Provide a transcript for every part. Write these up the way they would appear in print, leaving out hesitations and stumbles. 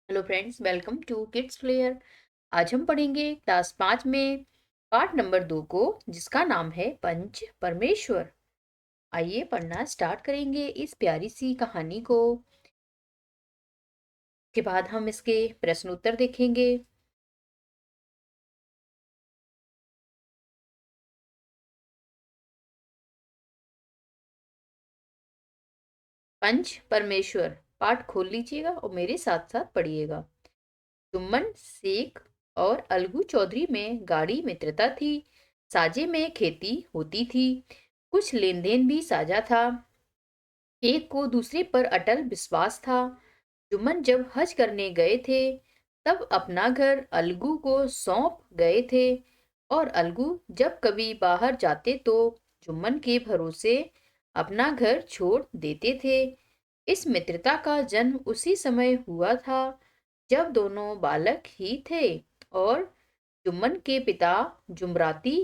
Hello friends, welcome to Kids Player. आज हम पढ़ेंगे क्लास 5 में पार्ट नंबर 2 को, जिसका नाम है पंच परमेश्वर। आइए पढ़ना स्टार्ट करेंगे इस प्यारी सी कहानी को। के बाद हम इसके प्रश्न उत्तर देखेंगे। पंच परमेश्वर पाठ खोल लीजिएगा और मेरे साथ साथ पढ़िएगा। जुम्मन शेख और अलगू चौधरी में गाढ़ी मित्रता थी। साझे में खेती होती थी। कुछ लेन देन भी साझा था। एक को दूसरे पर अटल विश्वास था। जुम्मन जब हज करने गए थे तब अपना घर अलगू को सौंप गए थे, और अलगू जब कभी बाहर जाते तो जुम्मन के भरोसे अपना घर छोड़ देते थे। इस मित्रता का जन्म उसी समय हुआ था जब दोनों बालक ही थे, और जुम्मन के पिता जुमराती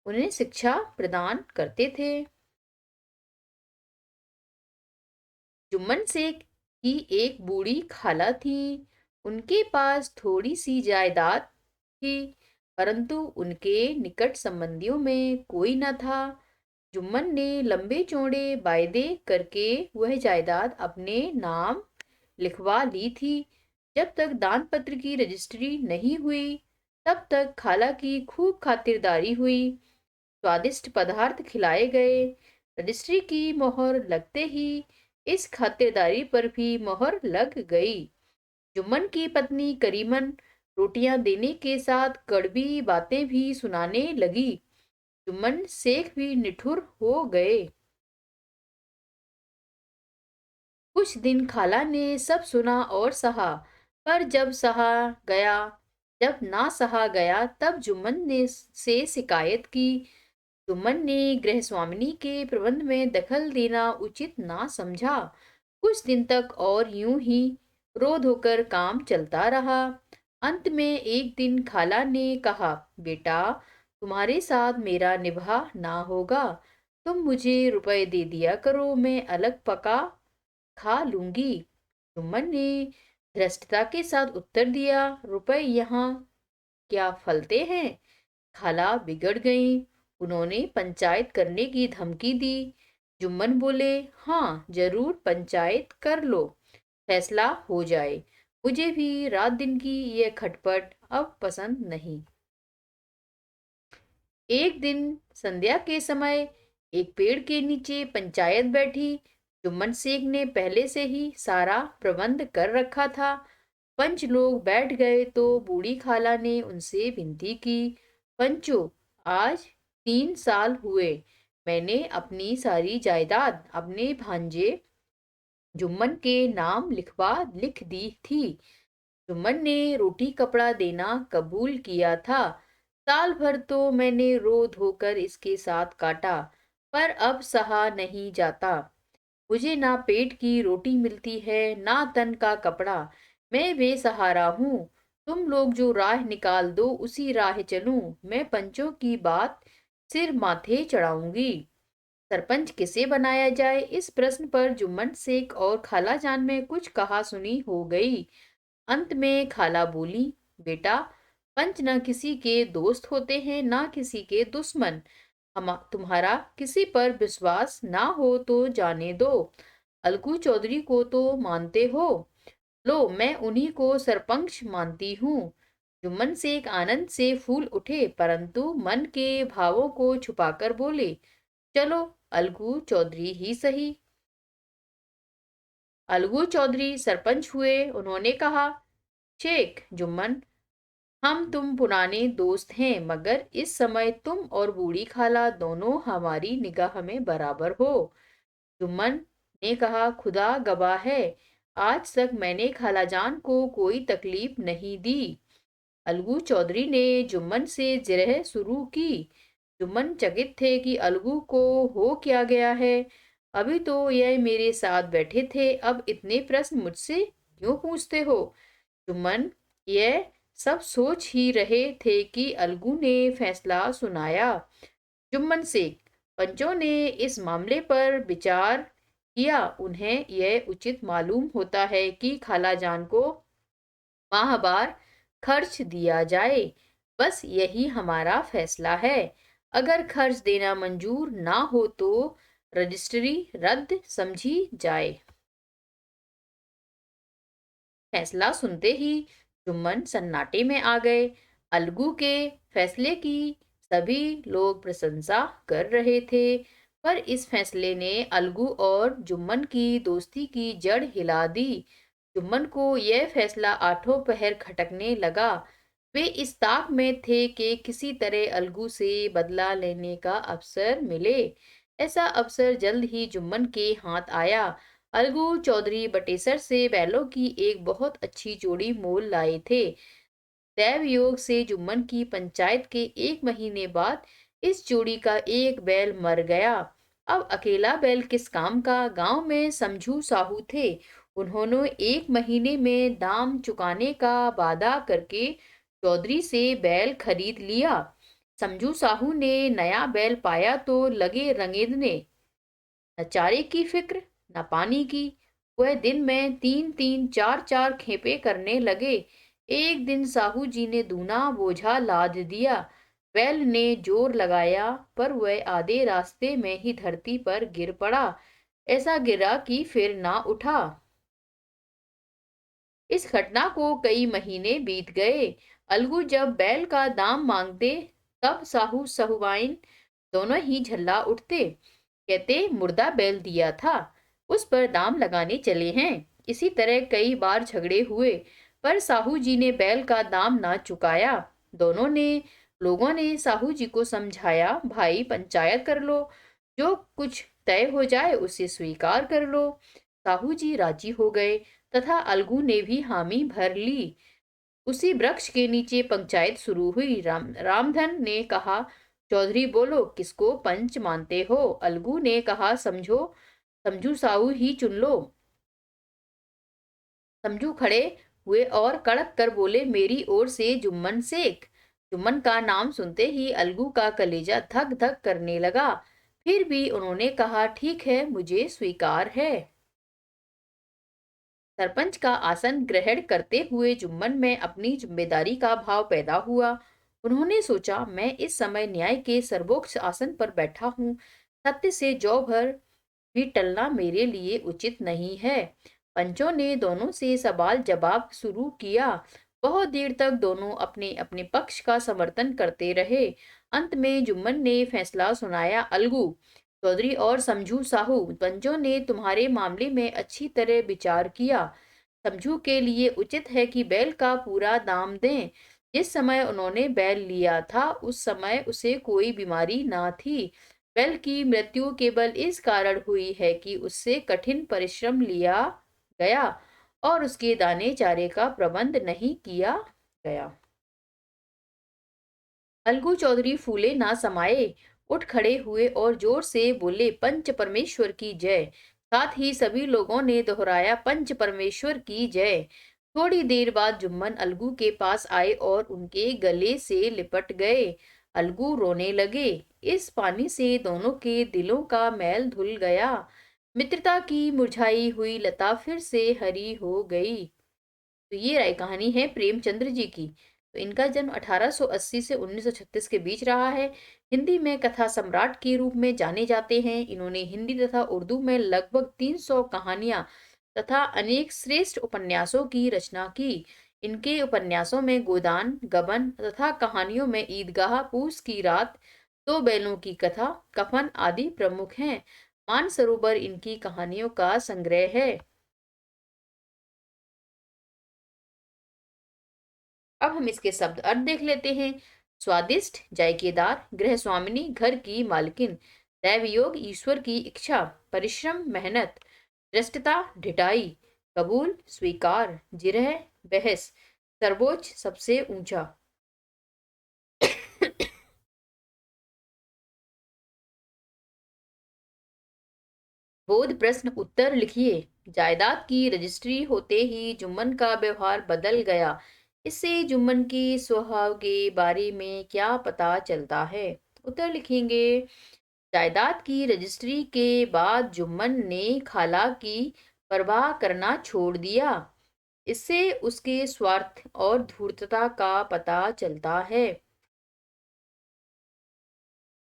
उन्हें शिक्षा प्रदान करते थे। जुम्मन शेख की एक बूढ़ी खाला थी। उनके पास थोड़ी सी जायदाद थी, परंतु उनके निकट संबंधियों में कोई न था। जुम्मन ने लंबे चौड़े वायदे करके वह जायदाद अपने नाम लिखवा ली थी। जब तक दान पत्र की रजिस्ट्री नहीं हुई तब तक खाला की खूब खातिरदारी हुई। स्वादिष्ट पदार्थ खिलाए गए। रजिस्ट्री की मोहर लगते ही इस खातिरदारी पर भी मोहर लग गई। जुम्मन की पत्नी करीमन रोटियां देने के साथ कड़वी बातें भी सुनाने लगी। जुम्मन शेख भी निठुर हो गए। कुछ दिन खाला ने सब सुना और सहा, पर जब ना सहा गया तब जुम्मन ने से शिकायत की। जुम्मन ने गृह स्वामिनी के प्रबंध में दखल देना उचित ना समझा। कुछ दिन तक और यूं ही रो धोकर काम चलता रहा। अंत में एक दिन खाला ने कहा, बेटा, तुम्हारे साथ मेरा निभा ना होगा। तुम मुझे रुपए दे दिया करो, मैं अलग पका खा लूंगी। जुम्मन ने धृष्टता के साथ उत्तर दिया, रुपए यहाँ क्या फलते हैं? खाला बिगड़ गई। उन्होंने पंचायत करने की धमकी दी। जुम्मन बोले, हाँ जरूर पंचायत कर लो, फैसला हो जाए। मुझे भी रात दिन की यह खटपट अब पसंद नहीं। एक दिन संध्या के समय एक पेड़ के नीचे पंचायत बैठी। जुम्मन शेख ने पहले से ही सारा प्रबंध कर रखा था। पंच लोग बैठ गए तो बूढ़ी खाला ने उनसे विनती की, पंचो, आज 3 साल हुए मैंने अपनी सारी जायदाद अपने भांजे जुम्मन के नाम लिख दी थी। जुम्मन ने रोटी कपड़ा देना कबूल किया था। साल भर तो मैंने रो धोकर इसके साथ काटा, पर अब सहा नहीं जाता। मुझे ना पेट की रोटी मिलती है, ना तन का कपड़ा। मैं बेसहारा हूँ। तुम लोग जो राह निकाल दो उसी राह चलूं। मैं पंचों की बात सिर माथे चढ़ाऊंगी। सरपंच किसे बनाया जाए, इस प्रश्न पर जुम्मन शेख और खाला जान में कुछ कहा सुनी हो गई। अंत में खाला बोली, बेटा, पंच न किसी के दोस्त होते हैं ना किसी के दुश्मन। हम तुम्हारा किसी पर विश्वास ना हो तो जाने दो। अलगू चौधरी को तो मानते हो, लो मैं उन्हीं को सरपंच मानती हूँ। जुम्मन शेख आनंद से फूल उठे, परंतु मन के भावों को छुपाकर बोले, चलो अलगू चौधरी ही सही। अलगू चौधरी सरपंच हुए। उन्होंने कहा, शेख जुम्मन, हम तुम पुराने दोस्त हैं, मगर इस समय तुम और बूढ़ी खाला दोनों हमारी निगाह में बराबर हो। जुम्मन ने कहा, खुदा गवाह है, आज तक मैंने खालाजान को कोई तकलीफ नहीं दी। अलगू चौधरी ने जुम्मन से जिरह शुरू की। जुम्मन चकित थे कि अलगू को हो क्या गया है। अभी तो यह मेरे साथ बैठे थे, अब इतने प्रश्न मुझसे क्यों पूछते हो? जुम्मन यह सब सोच ही रहे थे कि अलगू ने फैसला सुनाया। जुम्मन शेख, पंचों ने इस मामले पर विचार किया। उन्हें यह उचित मालूम होता है कि खालाजान को माहवार खर्च दिया जाए। बस यही हमारा फैसला है। अगर खर्च देना मंजूर ना हो तो रजिस्ट्री रद्द समझी जाए। फैसला सुनते ही जुम्मन सन्नाटे में आ गए। अलगू के फैसले की सभी लोग प्रशंसा कर रहे थे, पर इस फैसले ने अलगू और जुम्मन की दोस्ती की जड़ हिला दी। जुम्मन को यह फैसला आठों पहर खटकने लगा। वे इस ताक में थे कि किसी तरह अलगू से बदला लेने का अवसर मिले। ऐसा अवसर जल्द ही जुम्मन के हाथ आया। अलगू चौधरी बटेसर से बैलों की एक बहुत अच्छी जोड़ी मोल लाए थे। दैवयोग से जुम्मन की पंचायत के 1 महीने बाद इस जोड़ी का एक बैल मर गया। अब अकेला बैल किस काम का? गांव में समझू साहू थे। उन्होंने 1 महीने में दाम चुकाने का वादा करके चौधरी से बैल खरीद लिया। समझू साहू ने नया बैल पाया तो लगे रंगेदने। न चारे की फिक्र, न पानी की। वह दिन में 3-3, 4-4 खेपे करने लगे। एक दिन साहू जी ने दूना बोझा लाद दिया। बैल ने जोर लगाया, पर वह आधे रास्ते में ही धरती पर गिर पड़ा। ऐसा गिरा कि फिर ना उठा। इस घटना को कई महीने बीत गए। अलगू जब बैल का दाम मांगते, तब साहू सहुआइन दोनों ही झल्ला उठते। कहते मुर्दा बैल दिया था, उस पर दाम लगाने चले हैं। इसी तरह कई बार झगड़े हुए, पर साहू जी ने बैल का दाम ना चुकाया। दोनों ने लोगों ने साहू जी को समझाया, भाई पंचायत कर लो, जो कुछ तय हो जाए उसे स्वीकार कर लो। साहू जी राजी हो गए तथा अलगू ने भी हामी भर ली। उसी वृक्ष के नीचे पंचायत शुरू हुई। रामधन ने कहा, चौधरी बोलो, किसको पंच मानते हो? अलगू ने कहा, समझू साहू ही चुन लो। समझू खड़े हुए और कड़क कर बोले, मेरी ओर से जुम्मन शेख। जुम्मन का नाम सुनते ही अलगू का कलेजा धक धक करने लगा। फिर भी उन्होंने कहा, ठीक है, मुझे स्वीकार है। सरपंच का आसन ग्रहण करते हुए जुम्मन में अपनी जिम्मेदारी का भाव पैदा हुआ। उन्होंने सोचा, मैं इस समय न्याय के सर्वोच्च आसन पर बैठा हूँ। सत्य से जौ भर भी टलना मेरे लिए उचित नहीं है। पंचों ने दोनों से सवाल जवाब शुरू किया। बहुत देर तक दोनों अपने अपने पक्ष का समर्थन करते रहे। अंत में जुम्मन ने फैसला सुनाया, अलगू चौधरी और समझू साहू, पंचों ने तुम्हारे मामले में अच्छी तरह विचार किया। समझू के लिए उचित है कि बैल का पूरा दाम दें। जिस समय उन्होंने बैल लिया था उस समय उसे कोई बीमारी ना थी। बैल की मृत्यु केवल इस कारण हुई है कि उससे कठिन परिश्रम लिया गया और उसके दाने चारे का प्रबंध नहीं किया गया। अलगू चौधरी फूले ना समाये, उठ खड़े हुए और जोर से बोले, पंच परमेश्वर की जय। साथ ही सभी लोगों ने दोहराया, पंच परमेश्वर की जय। थोड़ी देर बाद जुम्मन अलगू के पास आए और उनके गले से लिपट गए। अलगू रोने लगे। इस पानी से दोनों के दिलों का मैल धुल गया। मित्रता की मुरझाई हुई लता फिर से हरी हो गई। तो ये रही कहानी है प्रेमचंद्र जी की। तो इनका जन्म 1880 से 1936 के बीच रहा है। हिंदी में कथा सम्राट के रूप में जाने जाते हैं। इन्होंने हिंदी तथा उर्दू में लगभग 300 कहानियां तथा अनेक श्रेष्ठ उपन्यासों की रचना की। इनके उपन्यासों में गोदान, गबन तथा कहानियों में ईदगाह, पूस की रात, दो बैलों की कथा, कफन आदि प्रमुख हैं। मानसरोवर इनकी कहानियों का संग्रह है। अब हम इसके शब्द अर्थ देख लेते हैं। स्वादिष्ट, जायकेदार, गृह स्वामिनी, घर की मालकिन। दैवयोग, ईश्वर की इच्छा। परिश्रम, मेहनत। दृष्टता, ढिठाई। कबूल, स्वीकार। जिरह, बहस। सर्वोच्च, सबसे ऊंचा। बोध प्रश्न उत्तर लिखिए। जायदाद की रजिस्ट्री होते ही जुम्मन का व्यवहार बदल गया। इससे जुम्मन की स्वभाव के बारे में क्या पता चलता है? उत्तर लिखेंगे। जायदाद की रजिस्ट्री के बाद जुम्मन ने खाला की परवाह करना छोड़ दिया। इससे उसके स्वार्थ और धूर्तता का पता चलता है।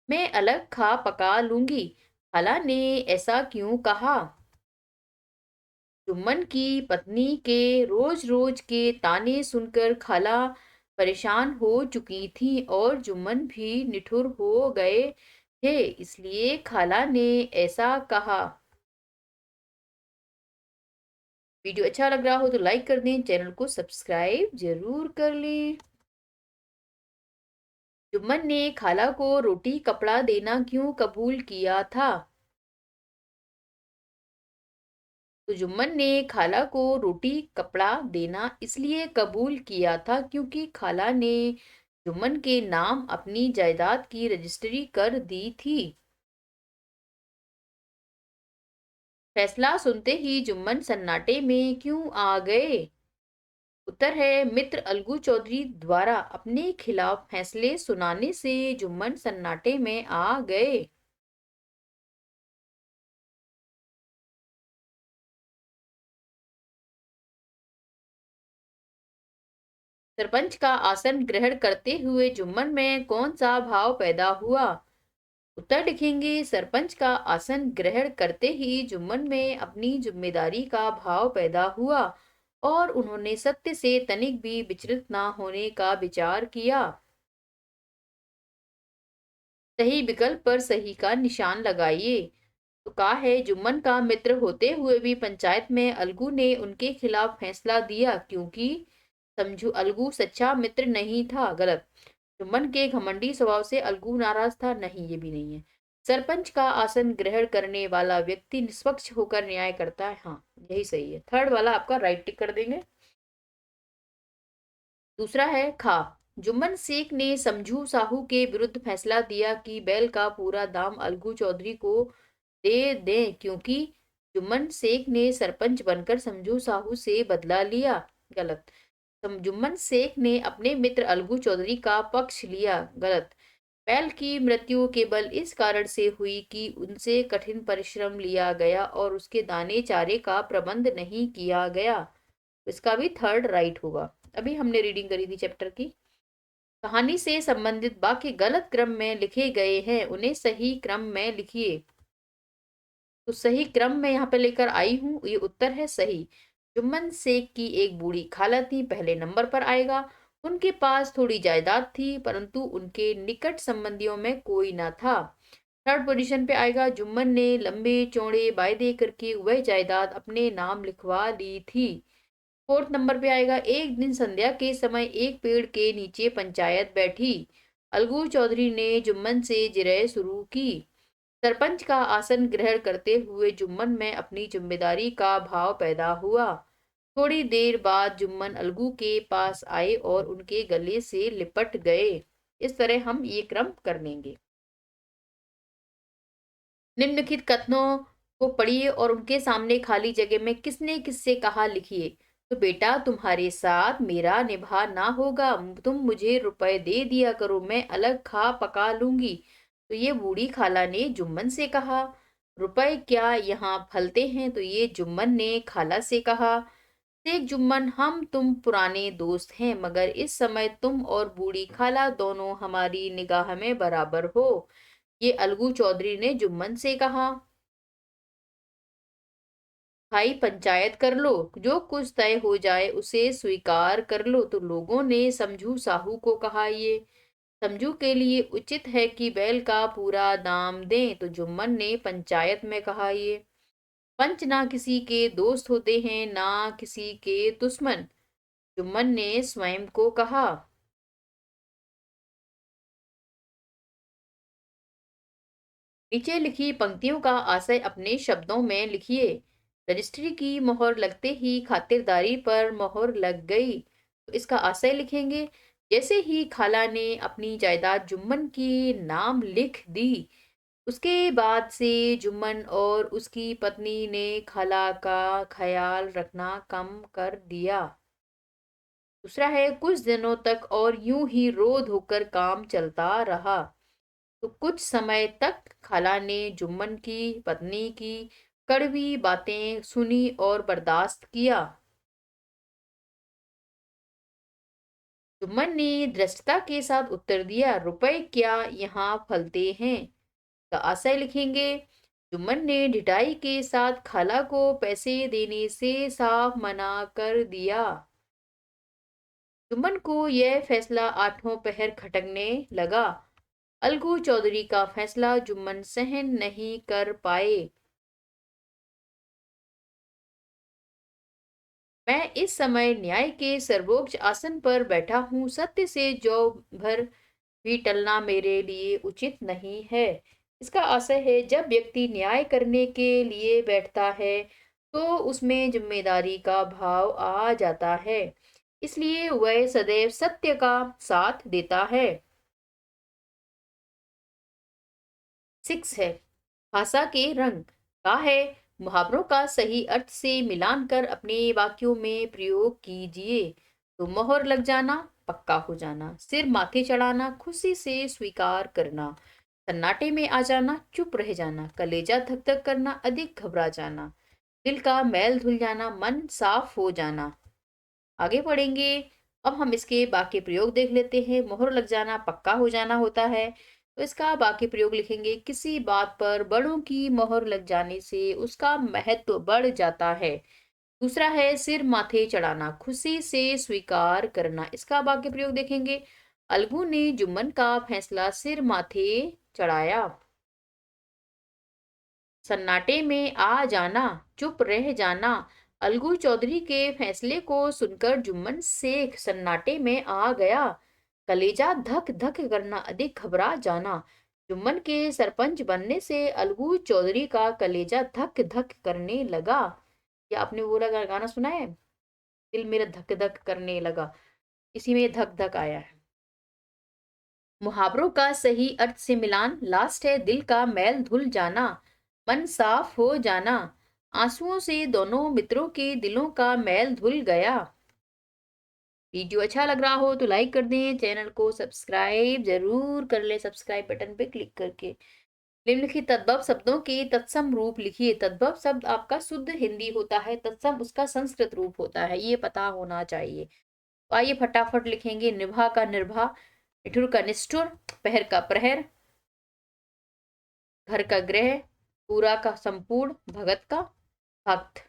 मैं अलग खा पका लूंगी, खाला ने ऐसा क्यों कहा? जुम्मन की पत्नी के रोज रोज के ताने सुनकर खाला परेशान हो चुकी थी और जुम्मन भी निठुर हो गए थे, इसलिए खाला ने ऐसा कहा। वीडियो अच्छा लग रहा हो तो लाइक कर दें, चैनल को सब्सक्राइब जरूर कर लें। जुम्मन ने खाला को रोटी कपड़ा देना क्यों कबूल किया था? तो जुम्मन ने खाला को रोटी कपड़ा देना इसलिए कबूल किया था क्योंकि खाला ने जुम्मन के नाम अपनी जायदाद की रजिस्ट्री कर दी थी। फैसला सुनते ही जुम्मन सन्नाटे में क्यों आ गए? उत्तर है, मित्र अलगू चौधरी द्वारा अपने खिलाफ फैसले सुनाने से जुम्मन सन्नाटे में आ गए। सरपंच का आसन ग्रहण करते हुए जुम्मन में कौन सा भाव पैदा हुआ? उत्तर लिखेंगे, सरपंच का आसन ग्रहण करते ही जुम्मन में अपनी जिम्मेदारी का भाव पैदा हुआ और उन्होंने सत्य से तनिक भी विचलित न होने का विचार किया। सही विकल्प पर सही का निशान लगाइए। तो कहा है, जुम्मन का मित्र होते हुए भी पंचायत में अलगू ने उनके खिलाफ फैसला दिया क्योंकि समझू अलगू सच्चा मित्र नहीं था। गलत। जुम्मन के घमंडी स्वभाव से अलगू नाराज था। नहीं, ये भी नहीं है। सरपंच का आसन ग्रहण करने वाला व्यक्ति निष्पक्ष होकर न्याय करता है। हाँ, यही सही है। थर्ड वाला आपका राइट टिक कर देंगे। दूसरा है खा। जुम्मन शेख ने समझू साहू के विरुद्ध फैसला दिया कि बैल का पूरा दाम अलगू चौधरी को दे दें क्योंकि जुम्मन शेख ने सरपंच बनकर समझू साहू से बदला लिया। गलत। जुम्मन शेख ने अपने मित्र अलगू चौधरी का पक्ष लिया। गलत। बैल की मृत्यु केवल इस कारण से हुई कि उनसे कठिन परिश्रम लिया गया और उसके दाने चारे का प्रबंध नहीं किया गया। इसका भी थर्ड राइट होगा। अभी हमने रीडिंग करी थी चैप्टर की। कहानी से संबंधित वाक्य गलत क्रम में लिखे गए हैं, उन्हें सही क्रम में लिखिए। तो सही क्रम में यहाँ पे लेकर आई हूँ, ये उत्तर है सही। जुम्मन शेख की एक बूढ़ी खाला थी, पहले नंबर पर आएगा। उनके पास थोड़ी जायदाद थी परंतु उनके निकट संबंधियों में कोई ना था। थर्ड पोजीशन पे आएगा, जुम्मन ने लंबे चौड़े वायदे करके वह जायदाद अपने नाम लिखवा ली थी। फोर्थ नंबर पे आएगा, एक दिन संध्या के समय एक पेड़ के नीचे पंचायत बैठी। अलगू चौधरी ने जुम्मन से जिरह शुरू की। सरपंच का आसन ग्रहण करते हुए जुम्मन में अपनी जिम्मेदारी का भाव पैदा हुआ। थोड़ी देर बाद जुम्मन अलगू के पास आए और उनके गले से लिपट गए। इस तरह हम ये क्रम कर लेंगे। निम्नलिखित कथनों को पढ़िए और उनके सामने खाली जगह में किसने किससे कहा लिखिए। तो बेटा, तुम्हारे साथ मेरा निभा ना होगा, तुम मुझे रुपए दे दिया करो, मैं अलग खा पका लूंगी। तो ये बूढ़ी खाला ने जुम्मन से कहा। रुपए क्या यहाँ फलते हैं? तो ये जुम्मन ने खाला से कहा। शेख जुम्मन, हम तुम पुराने दोस्त हैं मगर इस समय तुम और बूढ़ी खाला दोनों हमारी निगाह में बराबर हो। ये अलगू चौधरी ने जुम्मन से कहा। भाई, पंचायत कर लो, जो कुछ तय हो जाए उसे स्वीकार कर लो। तो लोगों ने समझू साहू को कहा, ये समझू के लिए उचित है कि बैल का पूरा दाम दें। तो जुम्मन ने पंचायत में कहा, ये पंच ना किसी के दोस्त होते हैं ना किसी के दुश्मन। जुम्मन ने स्वयं को कहा। नीचे लिखी पंक्तियों का आशय अपने शब्दों में लिखिए। रजिस्ट्री की मोहर लगते ही खातिरदारी पर मोहर लग गई। तो इसका आशय लिखेंगे, जैसे ही खाला ने अपनी जायदाद जुम्मन की नाम लिख दी, उसके बाद से जुम्मन और उसकी पत्नी ने खाला का ख्याल रखना कम कर दिया। दूसरा है, कुछ दिनों तक और यूं ही रोध होकर काम चलता रहा। तो कुछ समय तक खाला ने जुम्मन की पत्नी की कड़वी बातें सुनी और बर्दाश्त किया। जुम्मन ने धृष्टता के साथ उत्तर दिया, रुपए क्या यहाँ फलते हैं? का आशय लिखेंगे, जुम्मन ने ढिठाई के साथ खाला को पैसे देने से साफ मना कर दिया। जुम्मन को यह फैसला आठों पहर खटकने लगा। अलगू चौधरी का फैसला जुम्मन सहन नहीं कर पाए। मैं इस समय न्याय के सर्वोच्च आसन पर बैठा हूँ, सत्य से जो भर भी टलना मेरे लिए उचित नहीं है। इसका आशय है, जब व्यक्ति न्याय करने के लिए बैठता है तो उसमें जिम्मेदारी का भाव आ जाता है, इसलिए वह सदैव सत्य का साथ देता है। 6 है, भाषा के रंग का है। मुहावरों का सही अर्थ से मिलान कर अपने वाक्यों में प्रयोग कीजिए। तो मोहर लग जाना, पक्का हो जाना, सिर माथे चढ़ाना, खुशी से स्वीकार करना, सन्नाटे में आ जाना, चुप रह जाना, कलेजा धक धक करना, अधिक घबरा जाना, दिल का मैल धुल जाना, मन साफ हो जाना। आगे पढ़ेंगे। अब हम इसके बाकी प्रयोग देख लेते हैं। मोहर लग जाना पक्का हो जाना होता है, तो इसका बाकी प्रयोग लिखेंगे, किसी बात पर बड़ों की मोहर लग जाने से उसका महत्व बढ़ जाता है। दूसरा है सिर माथे चढ़ाना, खुशी से स्वीकार करना। इसका बाकी प्रयोग देखेंगे, अलगू ने जुम्मन का फैसला सिर माथे चढ़ाया। सन्नाटे में आ जाना, चुप रह जाना। अलगू चौधरी के फैसले को सुनकर जुम्मन शेख सन्नाटे में आ गया। कलेजा धक धक करना, अधिक घबरा जाना। जुम्मन के सरपंच बनने से अलगू चौधरी का कलेजा धक धक करने लगा। या आपने वो लगा गाना सुना है, दिल मेरा धक धक करने लगा, इसी में धक धक आया है। मुहावरों का सही अर्थ से मिलान लास्ट है, दिल का मैल धुल जाना, मन साफ हो जाना। आंसुओं से दोनों मित्रों के दिलों का मैल धुल गया। वीडियो अच्छा लग रहा हो तो लाइक कर दें, चैनल को सब्सक्राइब जरूर कर ले, सब्सक्राइब बटन पे क्लिक करके। निम्नलिखित तद्भव शब्दों के तत्सम रूप लिखिए। तद्भव शब्द आपका शुद्ध हिंदी होता है, तत्सम उसका संस्कृत रूप होता है, ये पता होना चाहिए। तो आइए फटाफट लिखेंगे। निभा का निर्भा, निठुर का निष्ठुर, पहर का प्रहर, घर का गृह, पूरा का संपूर्ण, भगत का भक्त।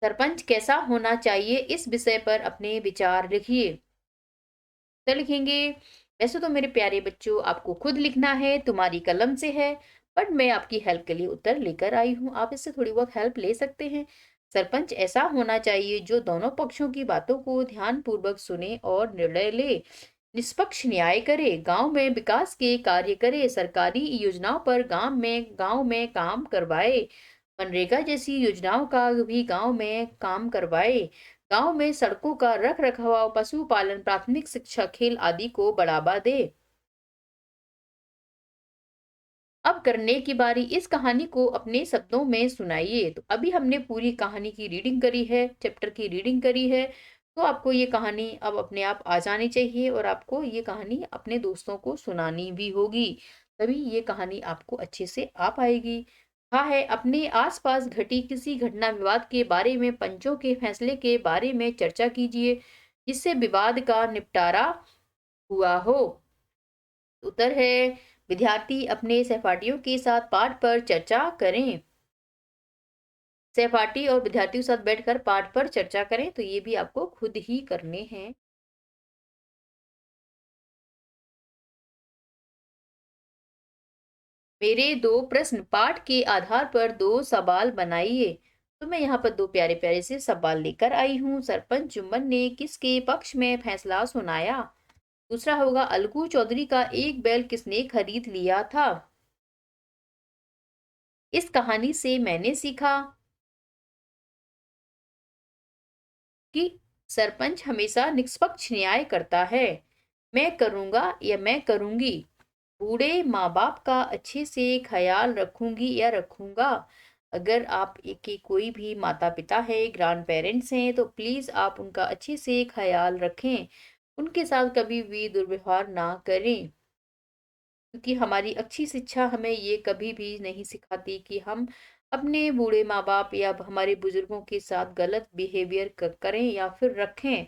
सरपंच कैसा होना चाहिए, इस विषय पर अपने विचार लिखिए। तो लिखेंगे, वैसे तो मेरे प्यारे बच्चों आपको खुद लिखना है, तुम्हारी कलम से है, बट मैं आपकी हेल्प के लिए उत्तर लेकर आई हूँ, आप इससे थोड़ी बहुत हेल्प ले सकते हैं। सरपंच ऐसा होना चाहिए जो दोनों पक्षों की बातों को ध्यान पूर्वक सुने और निर्णय ले, निष्पक्ष न्याय करे, गांव में विकास के कार्य करे, सरकारी योजनाओं पर गांव में काम करवाए, मनरेगा जैसी योजनाओं का भी गांव में काम करवाए, गांव में सड़कों का रख रखाव, पशुपालन, प्राथमिक शिक्षा, खेल आदि को बढ़ावा दे। अब करने की बारी, इस कहानी को अपने शब्दों में सुनाइए। तो अभी हमने पूरी कहानी की रीडिंग करी है, चैप्टर की रीडिंग करी है, तो आपको ये कहानी अब अपने आप आ जानी चाहिए और आपको ये कहानी अपने दोस्तों को सुनानी भी होगी, तभी ये कहानी आपको अच्छे से आ पाएगी। हाँ है, अपने आसपास घटी किसी घटना विवाद के बारे में, पंचों के फैसले के बारे में चर्चा कीजिए जिससे विवाद का निपटारा हुआ हो। उत्तर है, विद्यार्थी अपने सहपाठियों के साथ पाठ पर चर्चा करें। सहपाठी और विद्यार्थियों के साथ बैठकर पाठ पर चर्चा करें, तो ये भी आपको खुद ही करने हैं। मेरे दो प्रश्न, पाठ के आधार पर दो सवाल बनाइए। तो मैं यहाँ पर दो प्यारे प्यारे से सवाल लेकर आई हूँ। सरपंच जुम्मन ने किसके पक्ष में फैसला सुनाया? दूसरा होगा, अलगू चौधरी का एक बैल किसने खरीद लिया था? इस कहानी से मैंने सीखा कि सरपंच हमेशा निष्पक्ष न्याय करता है। मैं करूंगा या मैं करूंगी, बूढ़े माँ बाप का अच्छे से ख्याल रखूंगी या रखूंगा। अगर आप के कोई भी माता पिता है, ग्रैंड पेरेंट्स हैं, तो प्लीज आप उनका अच्छे से ख्याल रखें, उनके साथ कभी भी दुर्व्यवहार ना करें, क्योंकि हमारी अच्छी शिक्षा हमें ये कभी भी नहीं सिखाती कि हम अपने बूढ़े माँ बाप या हमारे बुजुर्गों के साथ गलत बिहेवियर करें या फिर रखें